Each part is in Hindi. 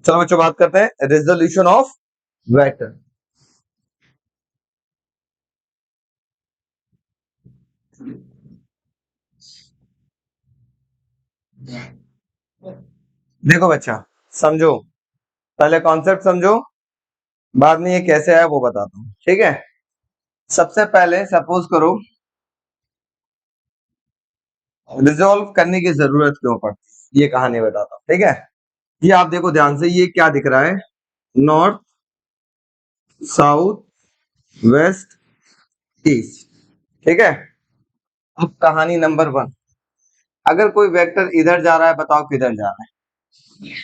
चलो बच्चों बात करते हैं रेजोल्यूशन ऑफ वेक्टर। देखो बच्चा, समझो, पहले कॉन्सेप्ट समझो, बाद में ये कैसे आया वो बताता हूँ, ठीक है। सबसे पहले सपोज करो रिजॉल्व करने की जरूरत क्यों पड़ती, ये कहानी बताता हूँ, ठीक है। ये आप देखो ध्यान से, ये क्या दिख रहा है, नॉर्थ, साउथ, वेस्ट, ईस्ट, ठीक है। अब कहानी नंबर 1, अगर कोई वेक्टर इधर जा रहा है, बताओ किधर जा रहा है,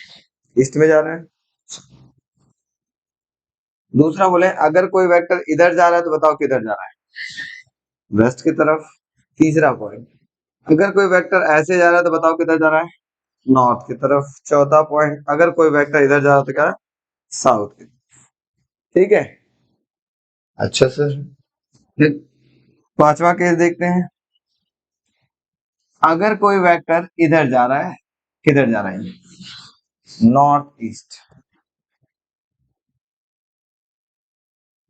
ईस्ट में जा रहा है। दूसरा बोले अगर कोई वेक्टर इधर जा रहा है तो बताओ किधर जा रहा है, वेस्ट की तरफ। तीसरा पॉइंट, अगर कोई वेक्टर ऐसे जा रहा है तो बताओ किधर जा रहा है, नॉर्थ की तरफ। चौथा पॉइंट, अगर कोई वेक्टर इधर जा रहा है तो क्या है, साउथ की तरफ, ठीक है। अच्छा सर, फिर पांचवा केस देखते हैं। अगर कोई वेक्टर इधर जा रहा है, किधर जा रहा है, नॉर्थ ईस्ट,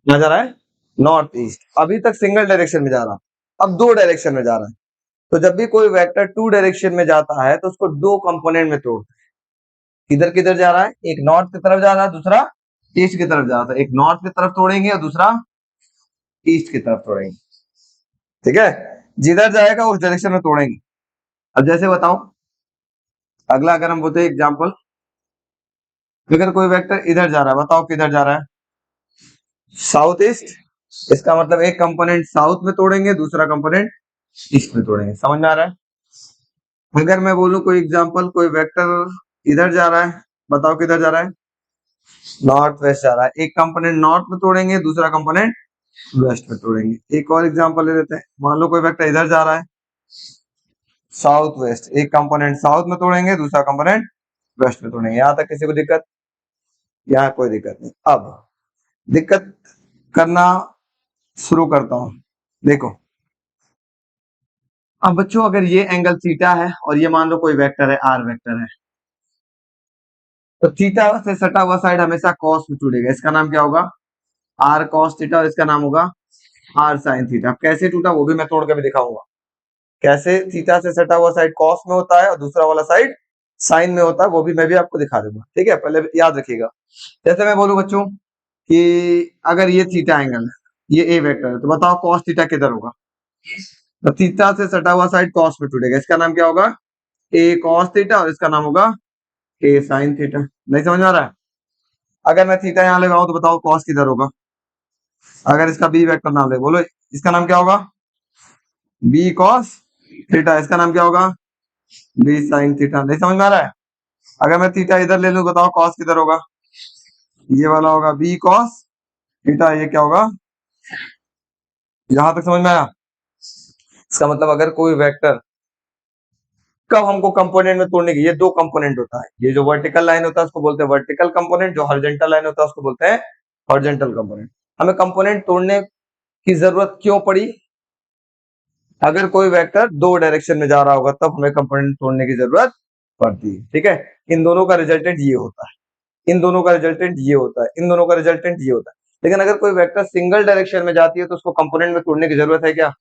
क्या जा रहा है, नॉर्थ ईस्ट। अभी तक सिंगल डायरेक्शन में जा रहा, अब दो डायरेक्शन में जा रहा है। तो जब भी कोई वेक्टर टू डायरेक्शन में जाता है तो उसको दो कंपोनेंट में तोड़ते हैं। किधर किधर जा रहा है, एक नॉर्थ की तरफ जा रहा है, दूसरा ईस्ट की तरफ जा रहा है। एक नॉर्थ की तरफ तोड़ेंगे और दूसरा ईस्ट की तरफ तोड़ेंगे, ठीक है। जिधर जाएगा उस डायरेक्शन में तोड़ेंगे। अब जैसे बताओ, अगला अगर हम बोलते हैं एग्जाम्पल, अगर कोई वेक्टर इधर जा रहा है, बताओ किधर जा रहा है, साउथ ईस्ट। इसका मतलब एक कंपोनेंट साउथ में तोड़ेंगे, दूसरा कंपोनेंट ईस्ट में तोड़ेंगे। समझ में आ रहा है। अगर मैं बोलूं कोई एग्जाम्पल, कोई वेक्टर इधर जा रहा है, बताओ किधर जा रहा है, नॉर्थ वेस्ट जा रहा है। एक कंपोनेंट नॉर्थ में तोड़ेंगे, दूसरा कंपोनेंट वेस्ट में तोड़ेंगे। एक और एग्जांपल ले लेते हैं, मान लो कोई वेक्टर इधर जा रहा है, साउथ वेस्ट। एक कंपोनेंट साउथ में तोड़ेंगे, दूसरा कंपोनेंट वेस्ट में तोड़ेंगे। यहां तक किसी को दिक्कत, यहाँ कोई दिक्कत नहीं। अब दिक्कत करना शुरू करता हूं। देखो, अब बच्चों अगर ये एंगल थीटा है और ये मान लो कोई वेक्टर है, आर वेक्टर है, तो थीटा से सटा हुआ साइड हमेशा कॉस में टूटेगा। इसका नाम क्या होगा, आर कॉस थीटा, और इसका नाम होगा आर साइन थीटा। कैसे टूटा वो भी मैं तोड़ के भी दिखाऊंगा। कैसे थीटा से सटा हुआ साइड कॉस में होता है और दूसरा वाला साइड साइन में होता है, वो भी मैं भी आपको दिखा दूंगा, ठीक है। पहले याद रखिएगा, जैसे मैं बोलूं बच्चों कि अगर ये थीटा एंगल है, ये ए वेक्टर है, तो बताओ कॉस थीटा किधर होगा, तो थीटा से सटा हुआ साइड कॉस में टूटेगा। इसका नाम क्या होगा, ए कॉस थीटा, और इसका नाम होगा ए साइन थीटा। नहीं समझ में आ रहा है। अगर मैं थीटा यहाँ लगाऊं तो बताओ कॉस किधर होगा। अगर इसका बी वेक्टर नाम ले, बोलो इसका नाम क्या होगा, बी कॉस थीटा। इसका नाम क्या होगा, बी साइन थीटा। नहीं समझ में आ रहा है। अगर मैं थीटा इधर ले लूं, बताओ कॉस किधर होगा, ये वाला होगा बी कॉस थीटा। ये क्या होगा, यहां तक समझ में आया। इसका मतलब अगर कोई वेक्टर कब हमको कंपोनेंट में तोड़ने की, ये दो कंपोनेंट होता है। ये जो वर्टिकल लाइन होता है उसको बोलते हैं वर्टिकल कंपोनेंट, जो हॉरिजॉन्टल लाइन होता है उसको बोलते हैं हॉरिजॉन्टल कंपोनेंट। हमें कंपोनेंट तोड़ने की जरूरत क्यों पड़ी, अगर कोई वेक्टर दो डायरेक्शन में जा रहा होगा तब हमें कंपोनेंट तोड़ने की जरूरत पड़ती है, ठीक है। इन दोनों का रिजल्टेंट ये होता है, इन दोनों का रिजल्टेंट ये होता है, इन दोनों का रिजल्टेंट ये होता है। लेकिन अगर कोई वेक्टर सिंगल डायरेक्शन में जाती है तो उसको कंपोनेंट में तोड़ने की जरूरत है क्या,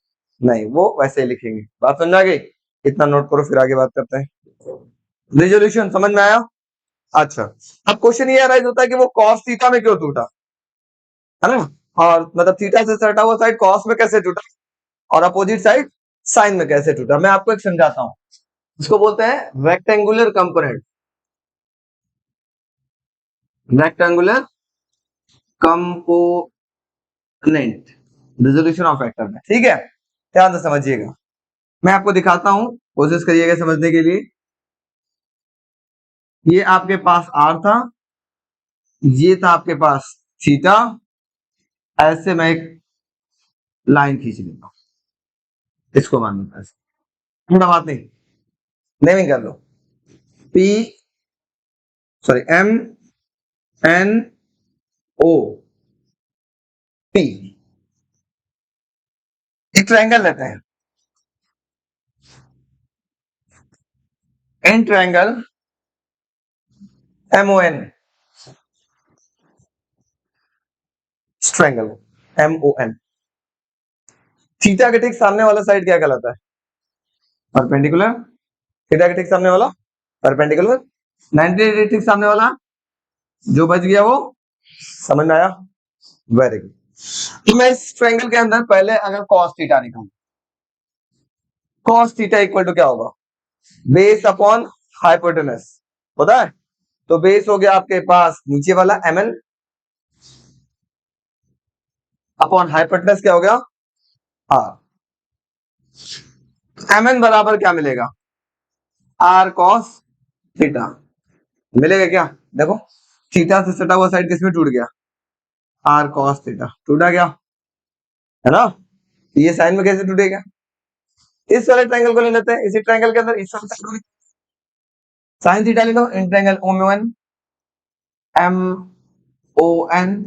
नहीं, वो वैसे ही लिखेंगे। बात समझ आ गई, इतना नोट करो, फिर आगे बात करते हैं। रिजोल्यूशन समझ में आया। अच्छा, अब क्वेश्चन ये राइज होता है कि वो कॉस थीटा में क्यों टूटा, है ना। और मतलब थीटा से सटा हुआ साइड कॉस में कैसे टूटा और अपोजिट साइड साइन में कैसे टूटा, मैं आपको एक समझाता हूं। इसको बोलते हैं rectangular component, rectangular component resolution of vector में, ठीक है। ध्यान से समझिएगा, मैं आपको दिखाता हूं, कोशिश करिएगा समझने के लिए। ये आपके पास आर था, ये था आपके पास थीटा। ऐसे मैं एक लाइन खींच लेता हूं, इसको मान लेता है, थोड़ा बात नहीं, नेमिंग कर लो, P sorry M N O P. एक ट्रायंगल लेते हैं, N triangle M O N, triangle, MON। Theta के ठीक सामने वाला साइड क्या कहलाता है? परपेंडिकुलर। थीटा के ठीक सामने वाला परपेंडिकुलर। 90 डिग्री ठीक सामने वाला जो बच गया वो, समझ में आया? Very good. तो मैं इस ट्रायंगल के अंदर पहले अगर cos थीटा निकालूं, cos थीटा इक्वल टू क्या होगा? बेस अपॉन हाइपोटेनस, पता है? तो बेस हो गया आपके पास नीचे वाला mn अपॉन हाइपोटेनस क्या हो गया? r। mn बराबर क्या मिलेगा? r cos थीटा मिलेगा क्या? देखो थीटा से सटा हुआ साइड किसमें टूट गया? r cos थीटा टूटा गया, है ना? ये साइन में कैसे टूटेगा? इस वाले ट्रायंगल को ले लेते हैं, इसी ट्रायंगल के अंदर इस वाले साइन थीटा ले लो, in triangle MON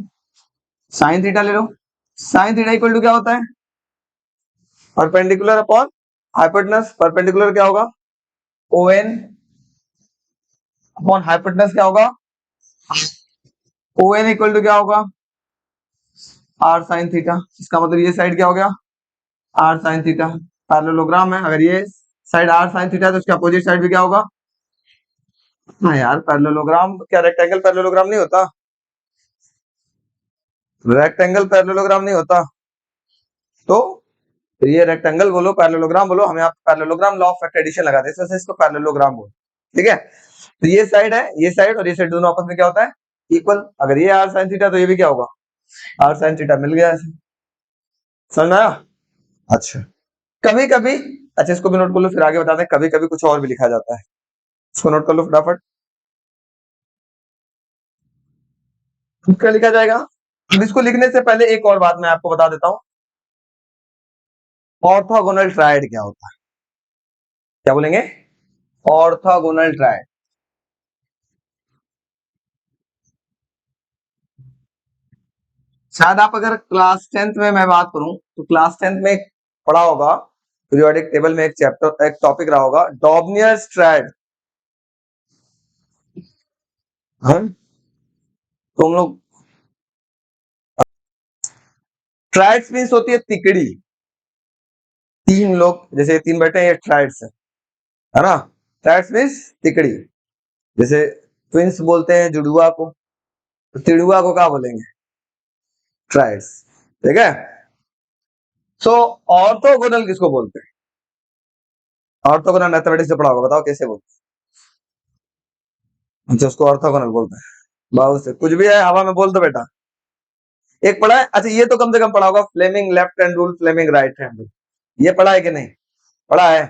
sine theta ले लो। साइन थीटा इक्वल टू क्या होता है? Perpendicular upon hypotenuse. परपेंडिकुलर क्या होगा? ON अपॉन हाइपोटेनस क्या होगा? ON इक्वल टू क्या होगा? r sin theta. इसका मतलब ये साइड क्या हो गया? r sin theta. पैरेललोग्राम है, अगर ये साइड r sin थीटा है तो इसका अपोजिट साइड भी क्या होगा? हाँ यार, पैरेललोग्राम क्या रेक्टेंगल पैरेललोग्राम नहीं होता? रेक्टेंगल पैरेललोग्राम नहीं होता तो ये रेक्टेंगल बोलो पैरेललोग्राम बोलो, हम यहाँ parallelogram law of factor addition लगाते हैं, इस वजह से इसको पैरेललोग्राम बोलो, ठीक है? तो ये साइड है, ये साइड और ये साइड दोनों आपस में क्या होता है? इक्वल। अगर ये r sin थीटा तो ये भी क्या होगा? r sin थीटा मिल गया ऐसे, समझ में आया? अच्छा, कभी कभी, अच्छा इसको भी नोट कर लो फिर आगे बताते हैं, कभी कभी कुछ और भी लिखा जाता है, इसको नोट कर लो फटाफट। क्या लिखा जाएगा? अब इसको लिखने से पहले एक और बात मैं आपको बता देता हूं, ऑर्थोगोनल ट्रायड क्या होता है? क्या बोलेंगे? Orthogonal triad. शायद आप अगर क्लास 10th में मैं बात करूं तो क्लास 10th में पढ़ा होगा, पीरियोडिक टेबल में एक चैप्टर एक टॉपिक रहा होगा, डॉबनियर्स ट्रायड। तो हम लोग ट्रायड्स मींस होती है तिकड़ी, तीन लोग जैसे तीन बैठे हैं, ये ट्रायड्स है ना? ट्रायड्स मींस तिकड़ी, जैसे ट्विंस बोलते हैं जुड़ुआ को, तो तिड़ुआ को क्या बोलेंगे? ट्रायड्स, ठीक है? सो ऑर्थोगोनल किसको बोलते हैं? ऑर्थोगोनल मैथमेटिक्स से पढ़ा होगा, बताओ कैसे बोलते हैं? अच्छा, उसको ऑर्थोगोनल बोलते हैं। बहुत से कुछ भी है हवा में बोल दो बेटा। एक पढ़ा है, अच्छा ये तो कम से कम पढ़ा होगा, Fleming left hand rule, Fleming right hand rule, ये पढ़ा है कि नहीं? पढ़ा है।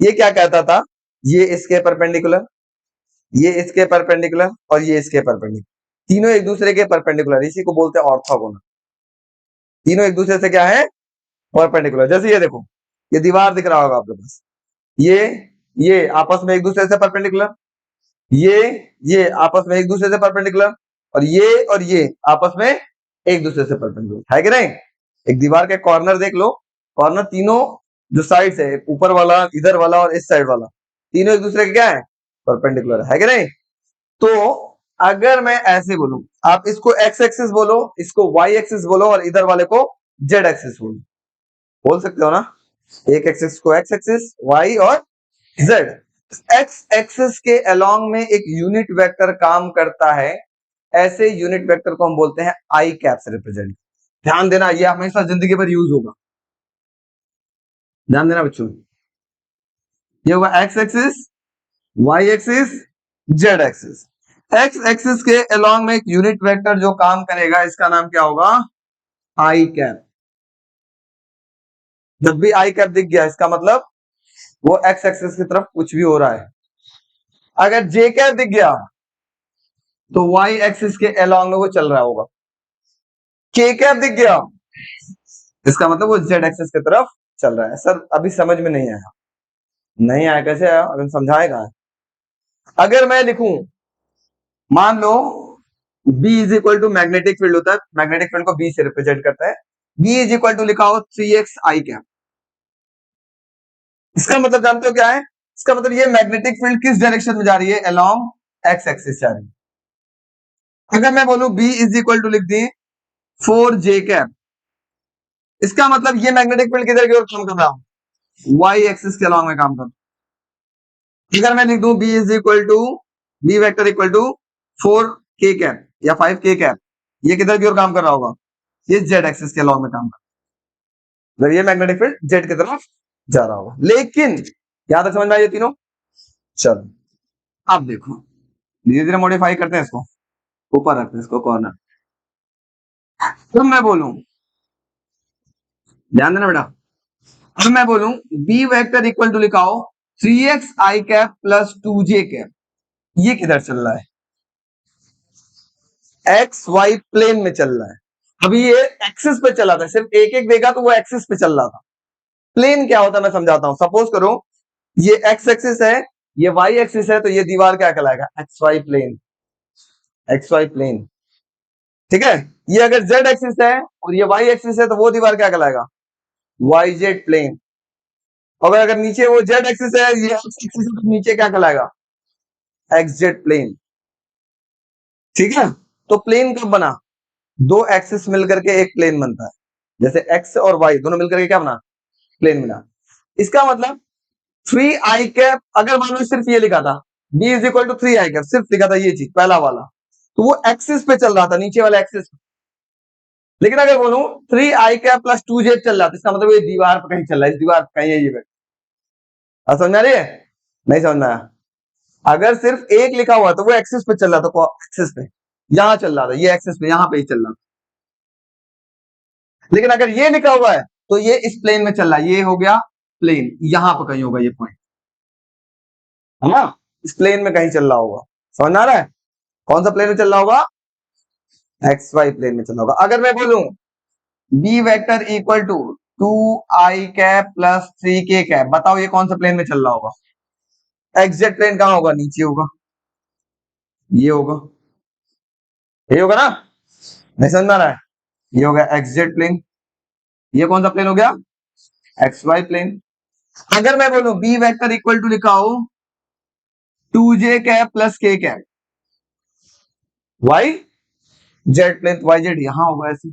ये क्या कहता था? ये इसके परपेंडिकुलर, ये इसके परपेंडिकुलर और ये इसके परपेंडिकुलर, तीनों एक दूसरे के परपेंडिकुलर, इसी को बोलते हैं ऑर्थोगोनल। तीनों एक दूसरे से क्या है? परपेंडिकुलर। जैसे ये देखो, ये दीवार दिख रहा होगा आपके पास, ये आपस में एक दूसरे से परपेंडिकुलर, ये आपस में एक दूसरे से परपेंडिकुलर, और ये आपस में एक दूसरे से परपेंडिकुलर, है कि नहीं? एक दीवार के कॉर्नर देख लो, कॉर्नर तीनों जो साइड है, ऊपर वाला, इधर वाला और इस साइड वाला, तीनों एक दूसरे के क्या है? परपेंडिकुलर, है कि नहीं? तो अगर मैं ऐसे बोलूं, आप इसको एक्स एक्सिस बोलो, इसको वाई एक्सिस बोलो और इधर वाले को जेड एक्सिस बोलो, बोल सकते हो ना? एक एक्सिस को एक्स एक्सिस, वाई और जेड। एक्स एक्सिस के अलोंग में एक यूनिट वेक्टर काम करता है, ऐसे यूनिट वेक्टर को हम बोलते हैं आई कैप से रिप्रेजेंट। ध्यान देना, ये हमेशा जिंदगी भर यूज होगा, ध्यान देना बच्चों। ये होगा X axis, Y axis, Z axis. X axis के अलोंग में एक यूनिट वेक्टर जो काम करेगा, इसका नाम क्या होगा? आई कैप। जब भी आई कैप दिख गया, इसका मतलब वो एक्स एक्सिस की तरफ कुछ भी हो रहा है। अगर जे कैप दिख गया तो वाई एक्सिस के अलोंग में वो चल रहा होगा। के कैप दिख गया, इसका मतलब वो जेड एक्सिस की तरफ चल रहा है। सर अभी समझ में नहीं आया, नहीं आया कैसे आया? अभी समझाएगा। अगर मैं लिखूं, मान लो B is equal to magnetic field होता है, मैग्नेटिक फील्ड को B से रिप्रेजेंट करता है, B इज इक्वल टू लिखा हो 3x आई कैप। इसका मतलब जानते हो क्या है? इसका मतलब ये मैग्नेटिक फील्ड किस डायरेक्शन में जा रही है? अलोंग एक्स एक्सिस जा रही है। अगर मैं बोलूं B इज इक्वल टू लिख दी फोर जे कैप। इसका मतलब ये मैग्नेटिक फील्ड किधर की ओर काम कर रहा हूं, वाई एक्सिस के अलॉन्ग में काम कर। अगर मैं लिख दूं B is equal to, B vector equal to four K cap या फाइव के कैप, ये किधर की ओर काम कर रहा होगा, ये जेड एक्सिस के अलॉन्ग में काम कर, मतलब ये मैग्नेटिक फील्ड जेड की तरफ जा रहा होगा। लेकिन यहां तक समझ में आई ये तीनों। चलो अब देखो, धीरे धीरे मॉडिफाई करते हैं इसको, ऊपर रखते हैं इसको कॉर्नर। तो मैं बोलूं, ध्यान देना बेटा, अब मैं बोलूं बी वेक्टर इक्वल टू लिखाओ three X I cap plus two J cap, ये किधर चल रहा है, एक्स वाई प्लेन में चल रहा है। अभी ये एक्सिस पे चला था, सिर्फ एक एक देगा तो वो एक्सिस पे चल रहा था। प्लेन क्या होता है मैं समझाता हूं। सपोज करो ये एक्स एक्सिस है, ये वाई एक्सिस है, तो ये दीवार क्या कहलाएगा, X Y plane, X Y plane. ठीक है, ये अगर जेड एक्सिस है और ये वाई एक्सिस है तो वो दीवार क्या कहलाएगा, वाई जेड प्लेन। और अगर नीचे वो जेड एक्सिस है, ये एक्स एक्सिस है, तो नीचे क्या कहलाएगा, एक्स जेड प्लेन। ठीक है, तो प्लेन कब बना, दो एक्सिस मिलकर के एक प्लेन बनता है, जैसे एक्स और वाई दोनों मिलकर के क्या बना, प्लेन बना। इसका मतलब थ्री आई कैप, अगर मान लो सिर्फ ये लिखा था B is equal to three I cap, सिर्फ लिखा था ये चीज पहला वाला, तो वो एक्सिस पे चल रहा था, नीचे वाला एक्सिस। लेकिन अगर बोलूं three I cap plus to Z चल रहा था, इसका मतलब ये दीवार पर कहीं चल रहा है, इस दीवार पर कहीं है ये। समझ में आ रही है, नहीं समझ में आया। अगर सिर्फ एक लिखा हुआ तो वो एक्सिस पे चल रहा था, एक्सिस पे यहां चल रहा था, ये एक्सिस पे यहां पे ही चल रहा था। लेकिन अगर ये लिखा हुआ है तो ये इस प्लेन में चल रहा है, ये हो गया प्लेन, यहां पर कहीं होगा ये पॉइंट, है ना, इस प्लेन में कहीं चल रहा होगा। समझ में आ रहा है, कौन सा प्लेन में चल रहा होगा, एक्स वाई प्लेन में चल रहा होगा। अगर मैं बोलूं B vector equal to two I cap plus three K cap, बताओ ये कौन सा प्लेन में चल रहा होगा, एक्स जेड प्लेन कहां होगा, नीचे होगा, ये होगा, ये होगा ना, नहीं समझ में आ रहा है, ये हो गया एक्स जेड प्लेन, ये कौन सा प्लेन हो गया, एक्स वाई प्लेन। अगर मैं बोलूं बी वेक्टर इक्वल टू लिखाओ two J cap plus K cap, Y Z plane, Y Z यहां होगा ऐसे,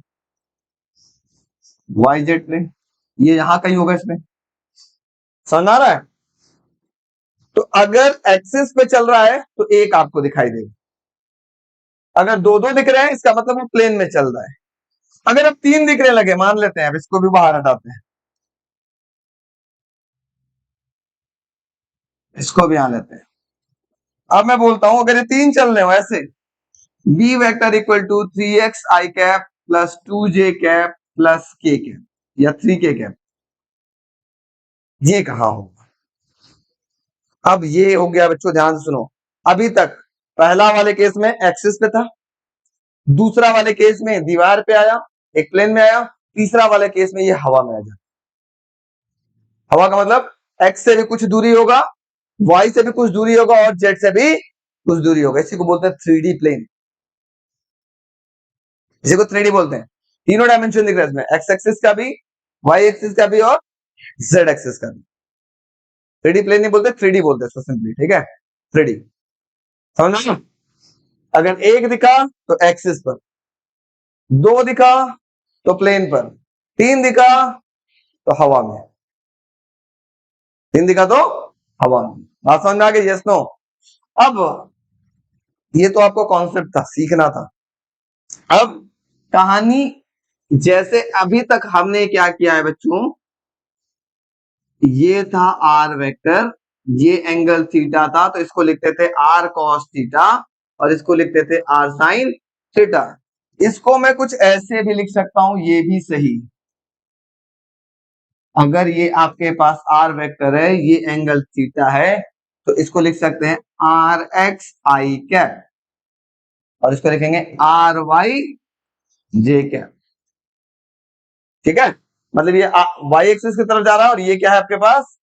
वाई जेड प्लेन ये यहां कहीं होगा इसमें। समझ आ रहा है, तो अगर एक्सिस पे चल रहा है तो एक आपको दिखाई देगा, अगर दो दो दिख रहे हैं इसका मतलब वो प्लेन में चल रहा है। अगर अब तीन दिखने लगे, मान लेते हैं, अब इसको भी बाहर हटाते हैं, इसको भी यहां लेते हैं। अब मैं बोलता हूं अगर ये तीन चल रहे हो ऐसे, B vector equal to three X I cap plus two J cap plus K cap या थ्री के कैप, ये कहां होगा। अब ये हो गया बच्चों, ध्यान से सुनो, अभी तक पहला वाले केस में एक्सिस पे था, दूसरा वाले केस में दीवार पे आया, एक प्लेन में आया, तीसरा वाले केस में ये हवा में आ जाए। हवा का मतलब एक्स से भी कुछ दूरी होगा, वाई से भी कुछ दूरी होगा और जेड से भी कुछ दूरी होगा, इसी को बोलते हैं थ्री डी प्लेन, इसी को थ्री डी बोलते हैं। तीनों डायमेंशन दिख रहा है इसमें, एक्स एक्सिस का भी, वाई एक्सिस का भी और जेड एक्सिस का भी। थ्री डी प्लेन नहीं बोलते, थ्री डी बोलते हैं इसको सिंपली, ठीक है, थ्री डी। समझ ना, अगर एक दिखा तो एक्सिस पर, दो दिखा तो प्लेन पर, तीन दिखा तो हवा में, तीन दिखा तो हवा में। बात समझ में आ गई, यस नो। अब ये तो आपको कॉन्सेप्ट था, सीखना था। अब कहानी, जैसे अभी तक हमने क्या किया है बच्चों, ये था आर वेक्टर, ये एंगल थीटा था, तो इसको लिखते थे आर कॉस थीटा और इसको लिखते थे आर साइन थीटा। इसको मैं कुछ ऐसे भी लिख सकता हूं, ये भी सही, अगर ये आपके पास आर वेक्टर है, ये एंगल थीटा है, तो इसको लिख सकते हैं आर एक्स आई कैप और इसको लिखेंगे आर वाई जे कैप। ठीक है, मतलब ये वाई एक्सिस की तरफ जा रहा है और ये क्या है आपके पास,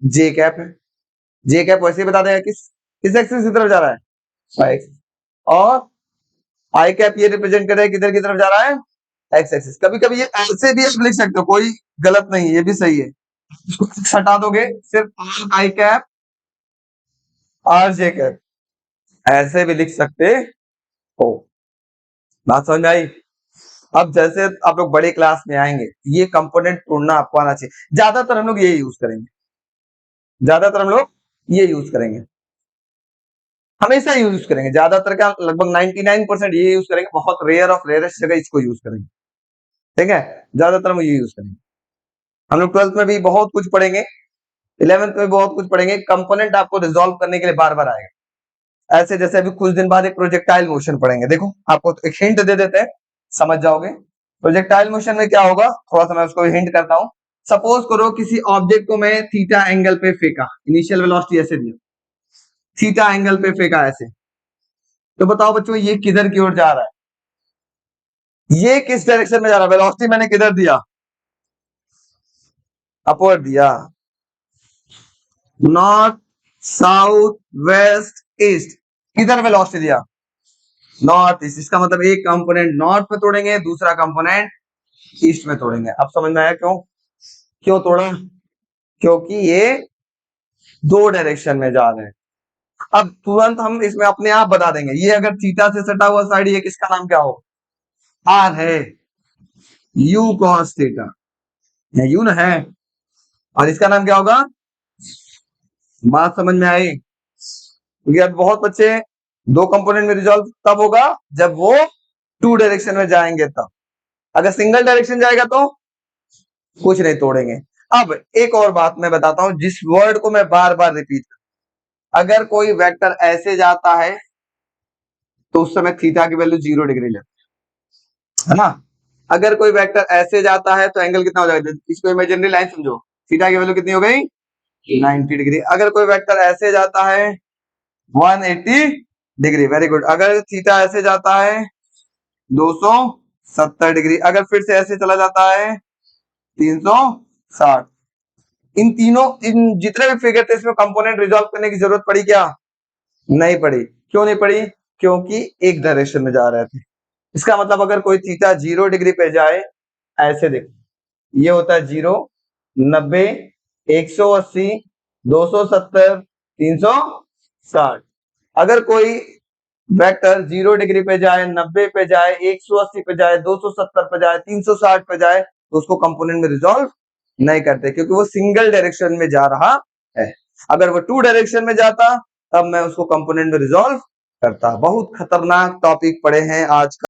जे कैप है। जे कैप वैसे ही बता देगा किस एक्सिस की तरफ जा रहा है, वाई एक्सिस। और आई कैप ये रिप्रेजेंट कर रहा है किधर की तरफ जा रहा है, एक्स एक्सिस। कभी कभी ये ऐसे भी आप लिख सकते हो, कोई गलत नहीं है, ये भी सही है। इसको हटा दोगे, सिर्फ are I cap R J cap, ऐसे भी लिख सकते हो। बात समझ में आई, अब जैसे आप लोग बड़े क्लास में आएंगे, ये कंपोनेंट तोड़ना आपको आना चाहिए। ज्यादातर हम लोग ये यूज करेंगे, ज्यादातर हम लोग ये यूज करेंगे, हमेशा यूज करेंगे। ज्यादातर का लगभग 99% ये यूज करेंगे, बहुत रेयर ऑफ रेयरेस्ट जगह इसको यूज करेंगे। ठीक है, ज्यादातर हम ये यूज करेंगे। हम लोग 12th में भी बहुत कुछ पढ़ेंगे, 11th में बहुत कुछ पढ़ेंगे। कंपोनेंट आपको रिजॉल्व करने के लिए बार बार आएगा। ऐसे जैसे अभी कुछ दिन बाद एक प्रोजेक्टाइल मोशन पढ़ेंगे, देखो आपको एक हिंट दे देते हैं, समझ जाओगे। प्रोजेक्टाइल मोशन में क्या होगा, थोड़ा सा मैं उसको हिंट करता हूं। सपोज करो किसी ऑब्जेक्ट को मैं थीटा एंगल पे फेंका, इनिशियल वेलोसिटी ऐसे दिया, थीटा एंगल पे फेंका ऐसे, तो बताओ बच्चों ये किधर की ओर जा रहा है, ये किस डायरेक्शन में जा रहा है, वेलोसिटी मैंने किधर दिया, अपवर्ड दिया, नॉर्थ साउथ वेस्ट ईस्ट, किधर वेलोसिटी दिया, नॉर्थ ईस्ट। इसका मतलब एक कंपोनेंट नॉर्थ में तोड़ेंगे, दूसरा कंपोनेंट ईस्ट में तोड़ेंगे। अब समझ में आया क्यों, क्यों तोड़ा, क्योंकि ये दो डायरेक्शन में जा रहे हैं। अब तुरंत हम इसमें अपने आप बता देंगे, ये अगर थीटा से सटा हुआ साइड, ये किसका नाम क्या हो, आर है, यू कॉस थीटा, यू ना है, और इसका नाम क्या होगा, बात समझ में आई। क्योंकि अब बहुत बच्चे दो कंपोनेंट में रिजॉल्व तब होगा जब वो टू डायरेक्शन में जाएंगे तब, अगर सिंगल डायरेक्शन जाएगा तो कुछ नहीं तोड़ेंगे। अब एक और बात मैं बताता हूं, जिस वर्ड को मैं बार बार रिपीट, अगर कोई वेक्टर ऐसे जाता है तो उस समय थीटा की वैल्यू 0 डिग्री लेते है ना। अगर कोई वेक्टर ऐसे जाता है तो एंगल कितना हो जाएगा, इसको इमेजिनरी लाइन समझो, थीटा की वैल्यू कितनी हो गई, 90 डिग्री। अगर कोई वेक्टर ऐसे जाता है 180 डिग्री, वेरी गुड। अगर थीटा ऐसे जाता है 270 डिग्री, अगर फिर से ऐसे चला जाता है 360। इन तीनों, इन जितने भी फिगर थे इसमें कंपोनेंट रिजॉल्व करने की जरूरत पड़ी क्या, नहीं पड़ी। क्यों नहीं पड़ी, क्योंकि एक डायरेक्शन में जा रहे थे। इसका मतलब अगर कोई थीटा 0 डिग्री पे जाए, ऐसे देखो, ये होता है 0, 90, 180, 270, 360। अगर कोई वेक्टर 0 डिग्री पे जाए, 90 पे जाए, 180 पे जाए, 270 पे जाए, 360 पे जाए, तो उसको कंपोनेंट में रिजॉल्व नहीं करते, क्योंकि वो सिंगल डायरेक्शन में जा रहा है। अगर वो टू डायरेक्शन में जाता तब मैं उसको कंपोनेंट में रिजॉल्व करता। बहुत खतरनाक टॉपिक पढ़े हैं आज का।